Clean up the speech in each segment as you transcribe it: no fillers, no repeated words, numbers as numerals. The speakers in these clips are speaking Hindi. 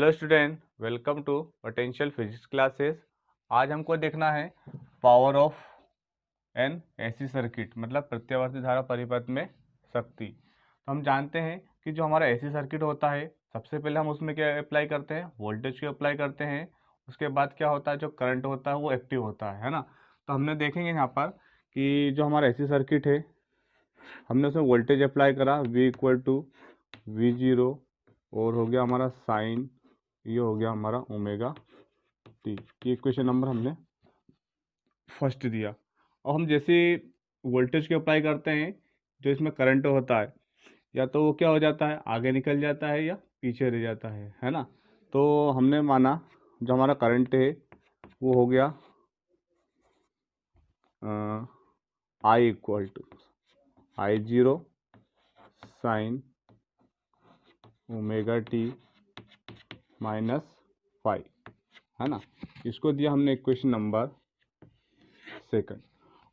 Hello student, welcome to potential physics classes. आज हमको देखना है power of an AC circuit, मतलब प्रत्यावर्ती धारा परिपथ में शक्ति। तो हम जानते हैं कि जो हमारा एसी सर्किट होता है, सबसे पहले हम उसमें क्या अप्लाई करते हैं, वोल्टेज को अप्लाई करते हैं। उसके बाद क्या होता है, जो करंट होता है वो एक्टिव होता है ना। तो हमने देखेंगे यहाँ पर कि जो हमारा एसी सर्किट है, हमने उसमें वोल्टेज अप्लाई करा V इक्वल टू V0, और हो गया हमारा साइन, ये हो गया हमारा ओमेगा टी। ये इक्वेशन नंबर हमने फर्स्ट दिया। और हम जैसे वोल्टेज को अप्लाई करते हैं, जो इसमें करंट होता है, या तो वो क्या हो जाता है, आगे निकल जाता है या पीछे रह जाता है ना। तो हमने माना जो हमारा करंट है वो हो गया I equal to I0 sine omega T minus five, है ना। इसको दिया हमने इक्वेशन नंबर सेकंड।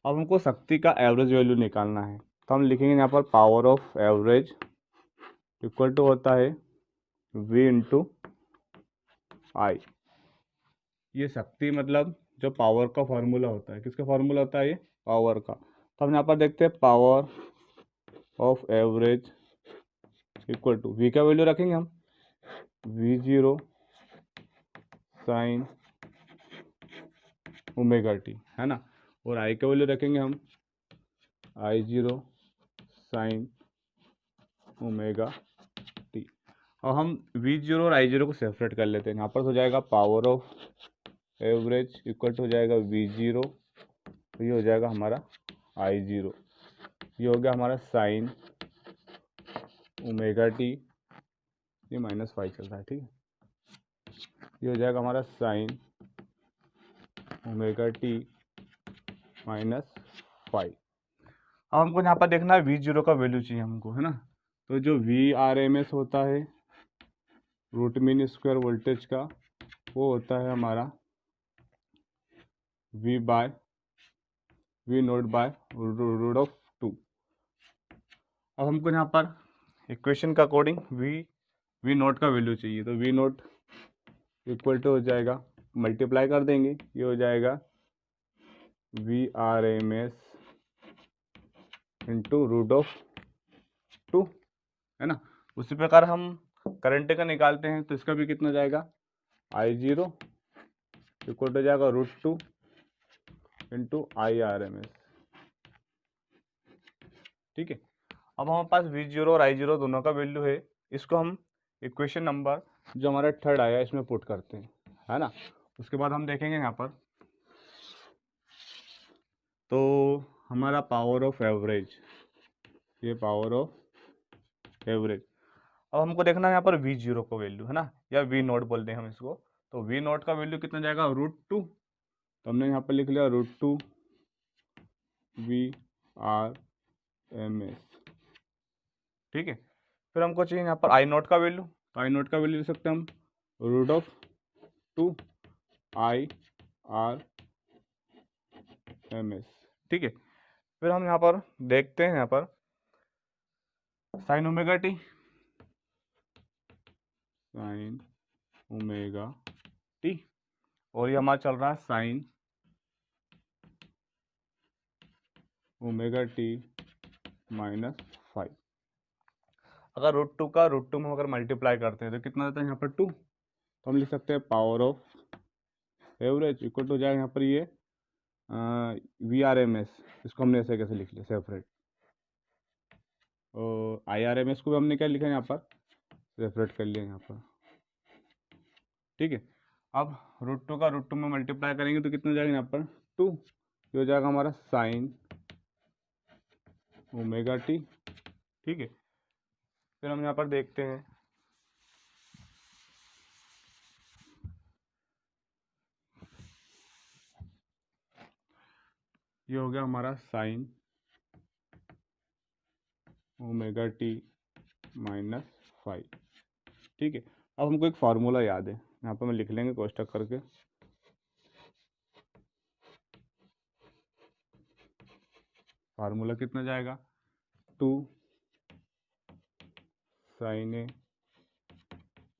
अब हमको शक्ति का एवरेज वैल्यू निकालना है, तो हम लिखेंगे यहाँ पर power of average equal to होता है V इंटू आई। ये शक्ति मतलब जो पावर का फॉर्मूला होता है, किसका फॉर्मूला होता है, ये पावर का। तो हम यहाँ पर देखते हैं power of average equal to V का वैल्यू रखेंगे हम V0 साइन ओमेगा टी, है ना। और I का वैल्यू रखेंगे हम I0 साइन ओमेगा टी। और हम V0 और I0 को सेपरेट कर लेते हैं। यहाँ पर हो जाएगा power of average equal to हो जाएगा V0, तो ये हो जाएगा हमारा I0, ये हो गया हमारा साइन ओमेगा टी, ये माइनस फाइव चल रहा है, ठीक है। ये हो जाएगा हमारा sign omega T minus five. अब हमको यहाँ पर देखना है V0 का वैल्यू चाहिए हमको, है ना। तो जो VRMS होता है, रूट मीन स्क्वायर वोल्टेज का, वो होता है हमारा V naught by root of 2। अब हमको यहाँ पर इक्वेशन का अकॉर्डिंग V नोट का वैल्यू चाहिए, तो V नोट इक्वल टू हो जाएगा, मल्टीप्लाई कर देंगे, ये हो जाएगा VRMS इंटू रूट ऑफ 2, है ना। उसी प्रकार हम करंट का निकालते हैं, तो इसका भी कितना जाएगा, I0 इक्वल टू जाएगा √2 इंटू IRMS, ठीक है। अब हमारे पास V0 और I0 दोनों का वैल्यू है। इसको हम इक्वेशन नंबर जो हमारा थर्ड आया इसमें पुट करते हैं, है ना। उसके बाद हम देखेंगे यहाँ पर, तो हमारा पावर ऑफ एवरेज, ये पावर ऑफ एवरेज। अब हमको देखना है यहाँ पर V0 का वैल्यू, है ना, या V नोट बोलते हैं हम इसको। तो V नोट का वैल्यू कितना जाएगा, √2। तो हमने यहाँ पर लिख लिया √2 VRMS, ठीक है। फिर हमको चाहिए यहाँ पर I नोट का वैल्यू, तो I नोट का वैल्यू लिख सकते हैं हम √2 IRMS, ठीक है। फिर हम यहाँ पर देखते हैं, यहाँ पर sign omega T, sign omega T, और ये हमारा चल रहा है sign omega T minus five. अगर √2 का √2 में अगर मल्टीप्लाई करते हैं तो कितना आता है यहाँ पर 2। तो हम लिख सकते हैं power of average equal to हो जाएगा यहाँ पर ये VRMS, इसको हमने ऐसे कैसे लिख लिया सेपरेट, और IRMS को भी हमने क्या लिखा है यहाँ पर, सेपरेट कर लिया यहाँ पर, ठीक है। अब √2 का √2 में मल्टीप्लाई करेंगे तो कितना हो जाएगा यहाँ पर 2, ये हो जाएगा हमारा साइन ओमेगा टी, ठीक है। फिर हम यहाँ पर देखते हैं, ये हो गया हमारा sign omega T minus five, ठीक है। अब हमको एक फार्मूला याद है, यहाँ पर मैं लिख लेंगे कोष्टक करके। फार्मूला कितना जाएगा, 2 साइन ए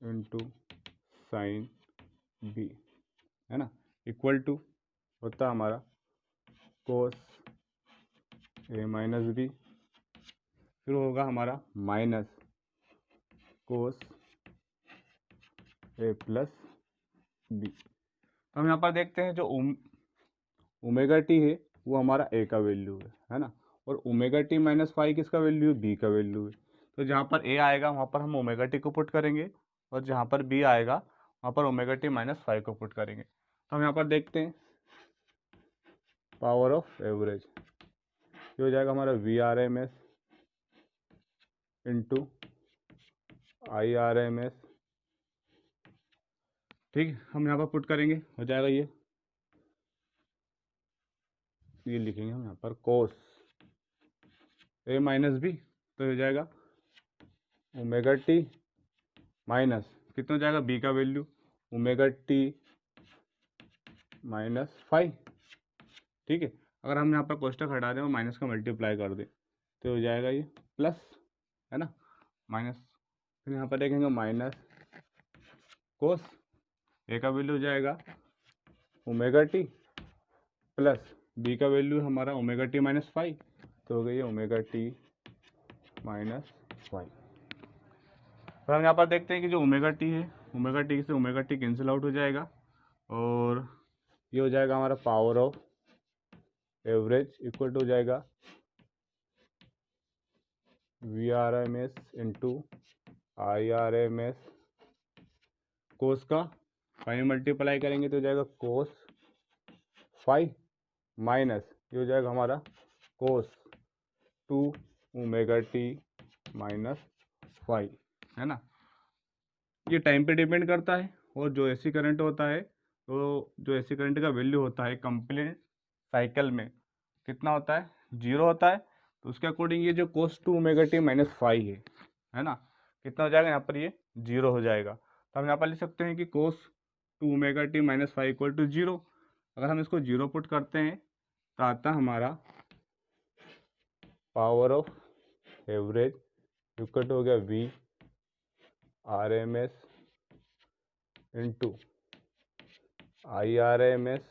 इंटू साइन बी, है ना, इक्वल टू होता हमारा कोस ए माइनस बी, फिर होगा हमारा माइनस कोस ए प्लस बी। तो हम यहाँ पर देखते हैं जो ओमेगा टी है वो हमारा ए का वैल्यू है ना, और ओमेगा टी माइनस फाइव किसका वैल्यू है, बी का वैल्यू है। तो जहाँ पर ए आएगा वहाँ पर हम ओमेगा टी को पुट करेंगे, और जहाँ पर बी आएगा वहाँ पर ओमेगा टी माइनस फाइव को पुट करेंगे। तो हम यहाँ पर देखते हैं पावर ऑफ एवरेज, ये हो जाएगा हमारा V R M S into I R M S, ठीक है। हम यहाँ पर पुट करेंगे, हो जाएगा ये लिखेंगे हम यहाँ पर कोस ए माइनस बी, तो हो जाएगा ओमेगा टी माइनस कितना हो जाएगा बी का value omega T minus five, ठीक है। अगर हम यहाँ पर कोष्टक हटा दें और माइनस का मल्टीप्लाई कर दें तो हो जाएगा ये प्लस, है ना, माइनस, फिर यहाँ पर देखेंगे माइनस कोस ए का वैल्यू हो जाएगा ओमेगा टी प्लस बी का वैल्यू हमारा ओमेगा टी माइनस फाइव, तो हो गई ओमेगा टी माइनस फाइव। फिर हम यहाँ पर देखते हैं कि जो ओमेगा टी है, ओमेगा टी से ओमेगा टी कैंसिल आउट हो जाएगा, और ये हो जाएगा हमारा power of average equal to हो जाएगा V R M S into I R M S, cos का फाइव मल्टीप्लाई करेंगे तो हो जाएगा कोस फाइव माइनस ये हो जाएगा हमारा cos two omega T minus five, है ना। ये टाइम पे डिपेंड करता है, और जो एसी करंट होता है, तो जो एसी करंट का वैल्यू होता है कंप्लीट साइकिल में कितना होता है, 0 होता है। तो उसके अकॉर्डिंग ये जो cos two omega T minus five है ना, कितना हो जाएगा यहाँ पर, ये 0 हो जाएगा। तो हम यहाँ पर लिख सकते हैं कि cos two omega T minus five equal to 0। अगर हम इसको 0 पुट करते हैं तो आता हमारा power of average equal to हो गया V R M S into I R M S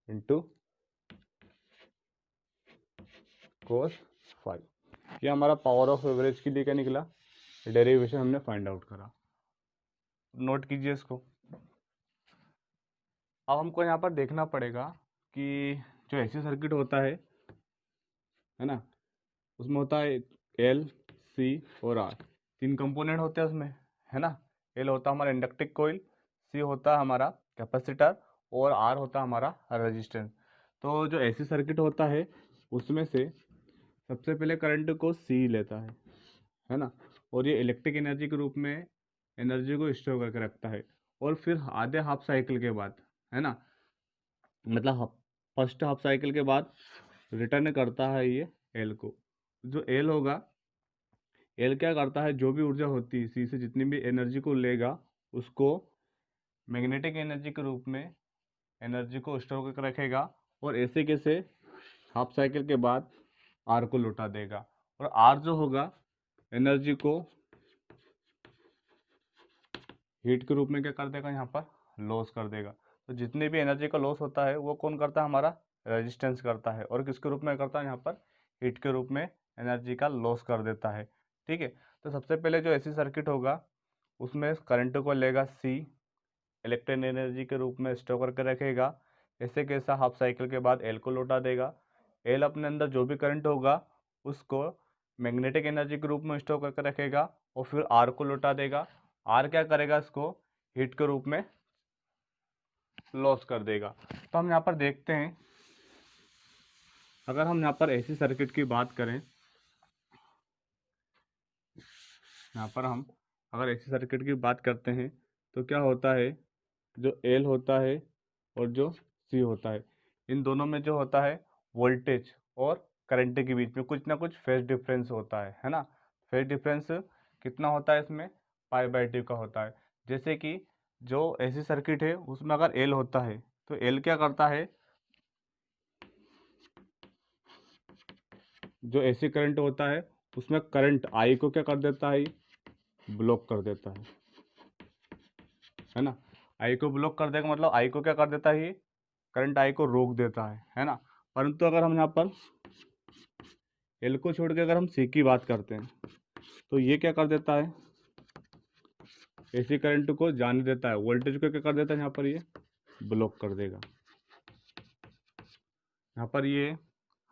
into cos five. ये हमारा पावर ऑफ एवरेज के लिए क्या निकला, डेरिवेशन हमने फाइंड आउट करा, नोट कीजिए इसको। अब हमको यहाँ पर देखना पड़ेगा कि जो ऐसी सर्किट होता है ना, उसमें होता है एल सी और आर, तीन कंपोनेंट होते हैं उसमें, है ना। एल होता है हमारा इंडक्टिव कोइल, सी होता है हमारा कैपेसिटर, और आर होता है हमारा रेजिस्टेंस। तो जो ऐसी सर्किट होता है उसमें से सबसे पहले करंट को सी लेता है ना, और ये इलेक्ट्रिक एनर्जी के रूप में एनर्जी को स्टोर करके रखता है, और फिर आधे हाफ साइकिल के बाद, है ना, मतलब फर्स्ट हाफ साइकिल के बाद रिटर्न करता है ये एल को। जो एल होगा, एल क्या करता है, जो भी ऊर्जा होती है सी से जितनी भी एनर्जी को लेगा उसको मैग्नेटिक एनर्जी के रूप में एनर्जी को स्टोर करके रखेगा, और ऐसे कैसे हाफ साइकिल के बाद आर को लौटा देगा, और आर जो होगा एनर्जी को हीट के रूप में क्या कर देगा, यहाँ पर लॉस कर देगा। तो जितनी भी एनर्जी का लॉस होता है वो कौन करता है, हमारा रेजिस्टेंस करता है, और किसके रूप में करता है, यहाँ पर हीट के रूप में एनर्जी का लॉस कर देता है, ठीक है। तो सबसे पहले जो ऐसी सर्किट होगा उसमें करंट को लेगा सी, इलेक्ट्रिक एनर्जी के रूप में स्टोर करके रखेगा, ऐसे कैसा हाफ साइकिल के बाद एल को लौटा देगा। एल अपने अंदर जो भी करंट होगा उसको मैग्नेटिक एनर्जी के रूप में स्टोर करके रखेगा, और फिर आर को लौटा देगा। आर क्या करेगा, इसको हीट के रूप में लॉस कर देगा। तो हम यहाँ पर देखते हैं, अगर हम यहाँ पर ऐसी सर्किट की बात करें, यहाँ पर हम अगर ऐसी सर्किट की बात करते हैं तो क्या होता है, जो एल होता है और जो सी होता है, इन दोनों में जो होता है वोल्टेज और करंट के बीच में कुछ ना कुछ फेज डिफरेंस होता है ना। फेज डिफरेंस कितना होता है इसमें, पाई/2 का होता है। जैसे कि जो ऐसी सर्किट है उसमें अगर एल होता है तो एल क्या करता है, जो ऐसी करंट होता है उसमें करंट आई को क्या कर देता है, ब्लॉक कर देता है। है ना। आई को ब्लॉक कर देगा मतलब आई को क्या कर देता है, ये करंट आई को रोक देता है ना। परंतु अगर हम यहाँ पर एल को छोड़ के अगर हम सी की बात करते हैं तो ये क्या कर देता है, एसी करंट को जाने देता है, वोल्टेज को क्या कर देता है यहाँ पर ये ब्लॉक कर देगा। यहाँ पर ये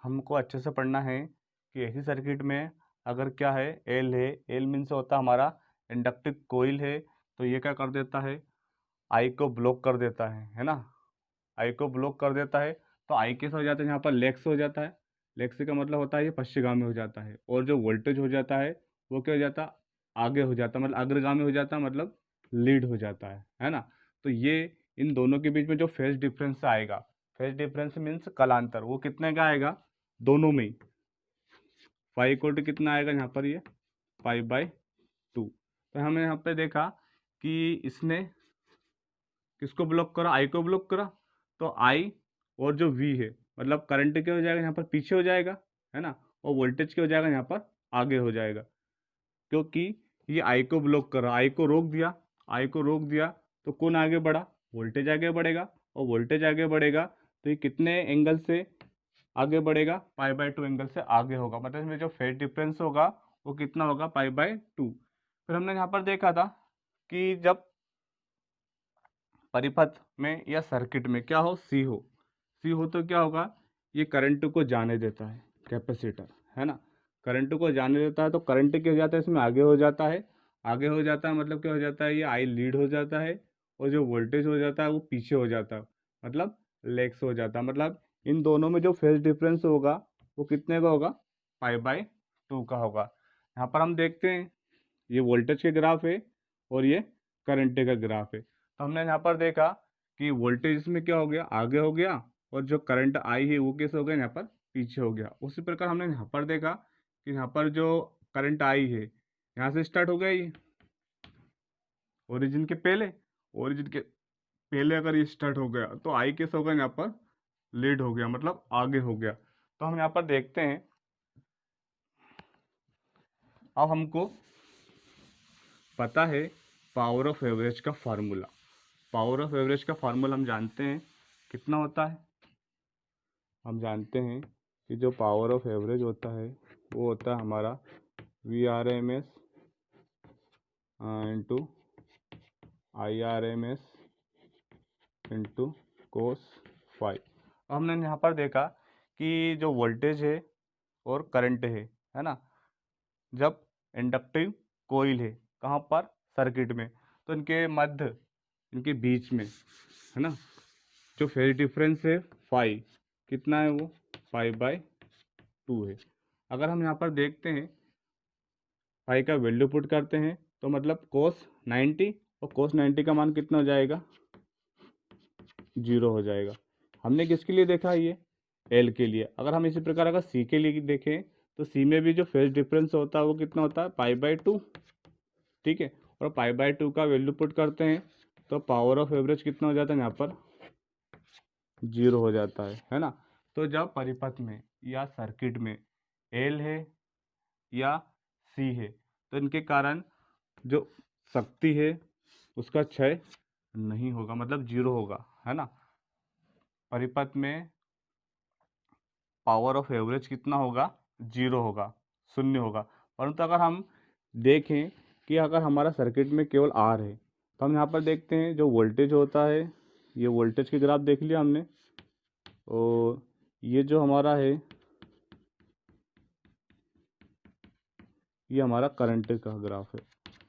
हमको अच्छे से पढ़ना है कि एसी सर्किट में अगर क्या है, एल है, एल मीन्स होता है हमारा इंडक्टिव कोइल है, तो ये क्या कर देता है, आई को ब्लॉक कर देता है ना। आई को ब्लॉक कर देता है तो आई कैसे हो जाता है, यहाँ पर लेग्स हो जाता है। लेग्स का मतलब होता है ये पश्चिमगामी हो जाता है, और जो वोल्टेज हो जाता है वो क्या हो जाता है, आगे हो जाता है, मतलब अग्रगामी हो जाता है, मतलब लीड हो जाता है ना। तो ये इन दोनों के बीच में जो फेज डिफरेंस आएगा, फेज डिफरेंस मीन्स कलांतर, वो कितने का आएगा, दोनों में ही फाइव इक्वल टू कितना आएगा यहाँ पर, ये 5/2। तो हमने यहाँ पे देखा कि इसने किसको ब्लॉक करा, आई को ब्लॉक करा, तो आई और जो वी है मतलब करंट क्या हो जाएगा यहाँ पर पीछे हो जाएगा, है ना, और वोल्टेज क्या हो जाएगा यहाँ पर आगे हो जाएगा, क्योंकि ये आई को ब्लॉक कर रहा, आई को रोक दिया, आई को रोक दिया तो कौन आगे बढ़ा, वोल्टेज आगे बढ़ेगा, और वोल्टेज आगे बढ़ेगा तो ये कितने एंगल से आगे बढ़ेगा, पाई/2 एंगल से आगे होगा, मतलब इसमें जो फेज डिफरेंस होगा वो कितना होगा, पाई/2। फिर हमने यहाँ पर देखा था कि जब परिपथ में या सर्किट में क्या हो, सी हो, सी हो तो क्या होगा, ये करंट को जाने देता है, कैपेसिटर, है ना, करंट को जाने देता है तो करंट क्या हो जाता है, इसमें आगे हो जाता है, आगे हो जाता है मतलब क्या हो जाता है, ये आई लीड हो जाता है, और जो वोल्टेज हो जाता है वो पीछे हो जाता है, मतलब लेग्स हो जाता है, मतलब इन दोनों में जो फेज डिफरेंस होगा वो कितने का होगा, पाई/2 का होगा। यहाँ पर हम देखते हैं ये वोल्टेज के ग्राफ है और ये करंट का ग्राफ है, तो हमने यहाँ पर देखा कि वोल्टेज इसमें क्या हो गया, आगे हो गया, और जो करंट आई है वो कैसे हो गया, यहाँ पर पीछे हो गया। उसी प्रकार हमने यहाँ पर देखा कि यहाँ पर जो करंट आई है यहाँ से स्टार्ट हो गया, ये ओरिजिन के पहले, ओरिजिन के पहले अगर ये स्टार्ट हो गया तो आई कैसे हो गया, यहाँ पर लीड हो गया, मतलब आगे हो गया। तो हम यहाँ पर देखते हैं, अब हमको पता है पावर ऑफ एवरेज का फार्मूला। पावर ऑफ एवरेज का फार्मूला हम जानते हैं कितना होता है, हम जानते हैं कि जो पावर ऑफ एवरेज होता है वो होता है हमारा VRMS into IRMS into cos five. हमने यहाँ पर देखा कि जो वोल्टेज है और करंट है ना, जब इंडक्टिव कोइल है कहाँ पर, सर्किट में, तो इनके मध्य, इनके बीच में, है ना, जो फेज डिफरेंस है फाइव, कितना है वो, 5/2 है। अगर हम यहाँ पर देखते हैं फाइव का वैल्यू पुट करते हैं तो मतलब cos 90, और cos 90 का मान कितना हो जाएगा, 0 हो जाएगा। हमने किसके लिए देखा ये, एल के लिए। अगर हम इसी प्रकार अगर सी के लिए देखें तो सी में भी जो फेज डिफरेंस होता है वो कितना होता है, पाई/2, ठीक है, और पाई/2 का वैल्यू पुट करते हैं तो पावर ऑफ एवरेज कितना हो जाता है, यहाँ पर 0 हो जाता है ना। तो जब परिपथ में या सर्किट में एल है या सी है तो इनके कारण जो शक्ति है उसका क्षय नहीं होगा, मतलब 0 होगा, है ना। परिपथ में पावर ऑफ एवरेज कितना होगा, 0 होगा, 0 होगा। परंतु अगर हम देखें कि अगर हमारा सर्किट में केवल आर है तो हम यहाँ पर देखते हैं जो वोल्टेज होता है, ये वोल्टेज के ग्राफ देख लिया हमने, और ये जो हमारा है ये हमारा करंट का ग्राफ है।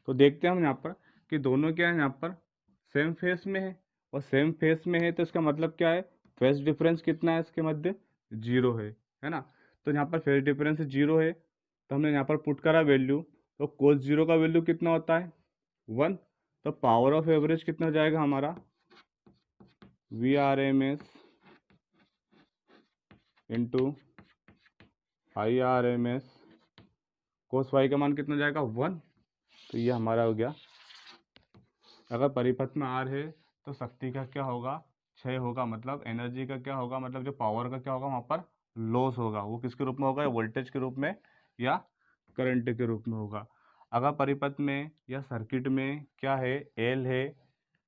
तो देखते हैं हम यहाँ पर कि दोनों क्या है, यहाँ पर सेम फेस में है, और सेम फेस में है तो इसका मतलब क्या है, फेस डिफरेंस कितना है इसके मध्य, 0 है ना। तो यहाँ पर फेस डिफरेंस 0 है तो हमने यहाँ पर पुट करा वैल्यू, तो cos 0 का वैल्यू कितना होता है, 1। तो पावर ऑफ एवरेज कितना हो जाएगा हमारा, VRMS into IRMS, cos five का मान कितना हो जाएगा, 1। तो ये हमारा हो गया। अगर परिपथ में आर है तो शक्ति का क्या होगा, क्षय होगा, मतलब एनर्जी का क्या होगा, मतलब जो पावर का क्या होगा वहाँ पर लॉस होगा। वो किसके रूप में होगा, वोल्टेज के रूप में या करंट के रूप में होगा। अगर परिपथ में या सर्किट में क्या है, एल है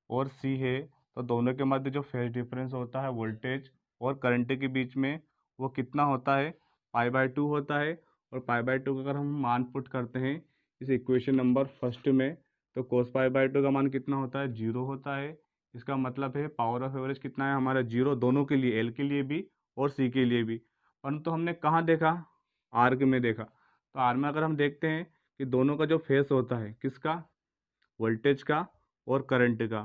और सी है, तो दोनों के मध्य जो फेज डिफरेंस होता है वोल्टेज और करंट के बीच में, वो कितना होता है, π/2 होता है। और π/2 का अगर हम मान पुट करते हैं इस इक्वेशन नंबर फर्स्ट में, तो cos π/2 का मान कितना होता है, 0 होता है। इसका मतलब है पावर ऑफ एवरेज कितना है हमारा, 0, दोनों के लिए, एल के लिए भी और सी के लिए भी। परंतु हमने कहाँ देखा, आर्क में देखा। तो आर में अगर हम देखते हैं कि दोनों का जो फेस होता है किसका, वोल्टेज का और करंट का,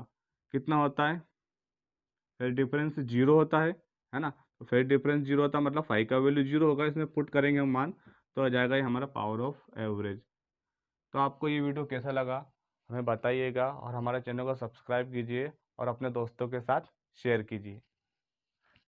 कितना होता है, फेज डिफरेंस 0 होता है ना। तो फेज डिफरेंस 0 होता है मतलब फाई का वैल्यू 0 होगा, इसमें पुट करेंगे हम मान, तो आ जाएगा ये हमारा पावर ऑफ एवरेज। तो आपको ये वीडियो कैसा लगा हमें बताइएगा, और हमारे चैनल को सब्सक्राइब कीजिए और अपने दोस्तों के साथ शेयर कीजिए।